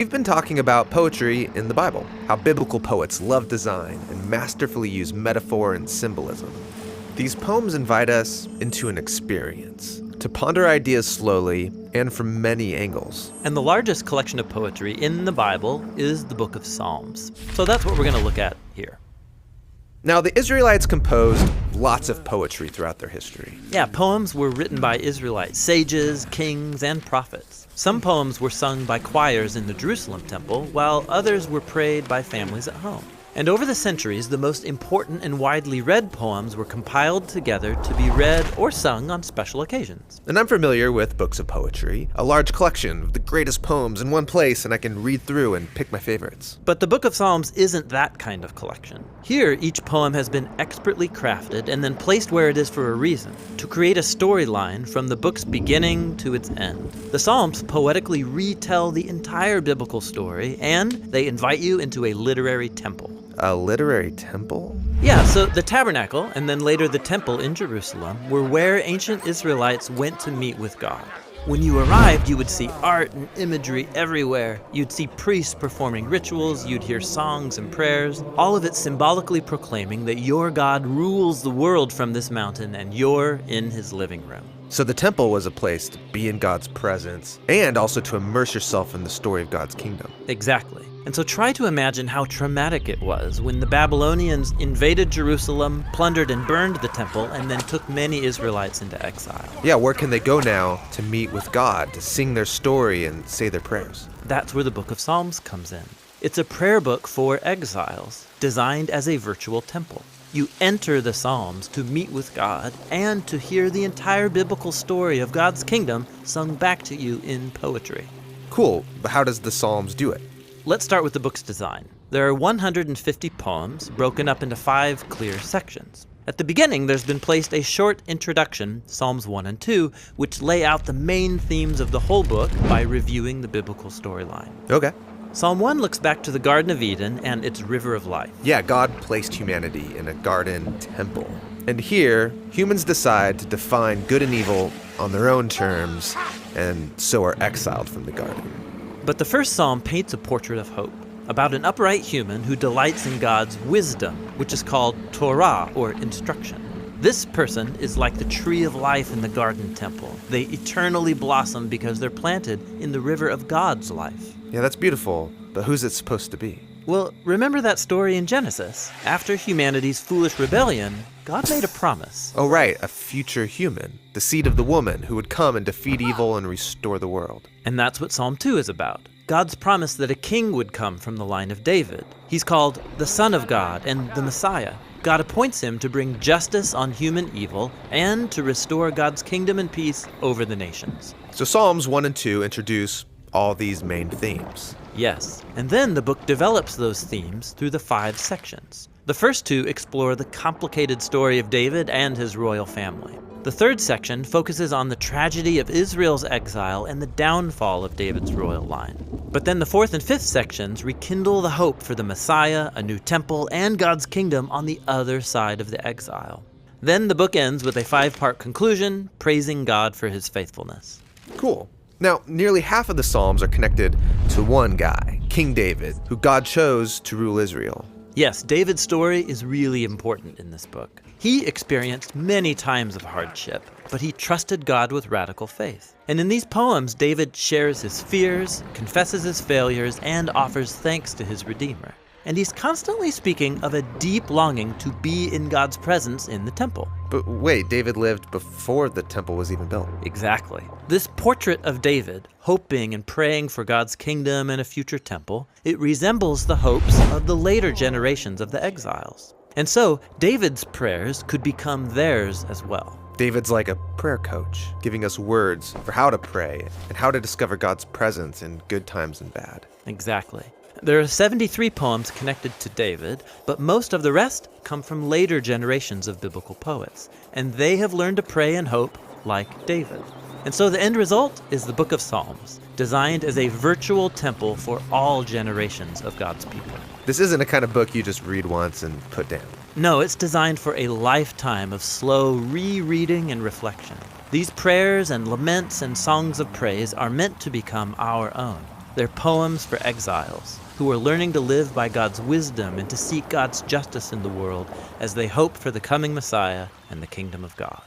We've been talking about poetry in the Bible, how biblical poets love design and masterfully use metaphor and symbolism. These poems invite us into an experience, to ponder ideas slowly and from many angles. And the largest collection of poetry in the Bible is the book of Psalms. So that's what we're going to look at here. Now, the Israelites composed lots of poetry throughout their history. Yeah, poems were written by Israelite sages, kings, and prophets. Some poems were sung by choirs in the Jerusalem temple, while others were prayed by families at home. And over the centuries, the most important and widely read poems were compiled together to be read or sung on special occasions. And I'm familiar with books of poetry, a large collection of the greatest poems in one place, and I can read through and pick my favorites. But the Book of Psalms isn't that kind of collection. Here, each poem has been expertly crafted and then placed where it is for a reason, to create a storyline from the book's beginning to its end. The Psalms poetically retell the entire biblical story, and they invite you into a literary temple. A literary temple? Yeah, so the tabernacle, and then later the temple in Jerusalem, were where ancient Israelites went to meet with God. When you arrived, you would see art and imagery everywhere. You'd see priests performing rituals, you'd hear songs and prayers, all of it symbolically proclaiming that your God rules the world from this mountain and you're in his living room. So the temple was a place to be in God's presence and also to immerse yourself in the story of God's kingdom. Exactly. And so try to imagine how traumatic it was when the Babylonians invaded Jerusalem, plundered and burned the temple, and then took many Israelites into exile. Yeah, where can they go now to meet with God, to sing their story and say their prayers? That's where the Book of Psalms comes in. It's a prayer book for exiles, designed as a virtual temple. You enter the Psalms to meet with God and to hear the entire biblical story of God's kingdom sung back to you in poetry. Cool, but how does the Psalms do it? Let's start with the book's design. There are 150 poems broken up into 5 clear sections. At the beginning, there's been placed a short introduction, Psalms 1 and 2, which lay out the main themes of the whole book by reviewing the biblical storyline. Okay. Psalm 1 looks back to the Garden of Eden and its river of life. Yeah, God placed humanity in a garden temple. And here, humans decide to define good and evil on their own terms, and so are exiled from the garden. But the first psalm paints a portrait of hope, about an upright human who delights in God's wisdom, which is called Torah, or instruction. This person is like the tree of life in the garden temple. They eternally blossom because they're planted in the river of God's life. Yeah, that's beautiful, but who's it supposed to be? Well, remember that story in Genesis? After humanity's foolish rebellion, God made a promise. Oh, right, a future human, the seed of the woman who would come and defeat evil and restore the world. And that's what Psalm 2 is about. God's promise that a king would come from the line of David. He's called the Son of God and the Messiah. God appoints him to bring justice on human evil and to restore God's kingdom and peace over the nations. So Psalms 1 and 2 introduce all these main themes. Yes, and then the book develops those themes through the 5 sections. The first 2 explore the complicated story of David and his royal family. The third section focuses on the tragedy of Israel's exile and the downfall of David's royal line. But then the 4th and 5th sections rekindle the hope for the Messiah, a new temple, and God's kingdom on the other side of the exile. Then the book ends with a 5-part conclusion, praising God for his faithfulness. Cool. Now, nearly half of the Psalms are connected to one guy, King David, who God chose to rule Israel. Yes, David's story is really important in this book. He experienced many times of hardship, but he trusted God with radical faith. And in these poems, David shares his fears, confesses his failures, and offers thanks to his Redeemer. And he's constantly speaking of a deep longing to be in God's presence in the temple. But wait, David lived before the temple was even built. Exactly. This portrait of David, hoping and praying for God's kingdom and a future temple, it resembles the hopes of the later generations of the exiles. And so, David's prayers could become theirs as well. David's like a prayer coach, giving us words for how to pray and how to discover God's presence in good times and bad. Exactly. There are 73 poems connected to David, but most of the rest come from later generations of biblical poets, and they have learned to pray and hope like David. And so the end result is the Book of Psalms, designed as a virtual temple for all generations of God's people. This isn't a kind of book you just read once and put down. No, it's designed for a lifetime of slow rereading and reflection. These prayers and laments and songs of praise are meant to become our own. They're poems for exiles who are learning to live by God's wisdom and to seek God's justice in the world as they hope for the coming Messiah and the kingdom of God.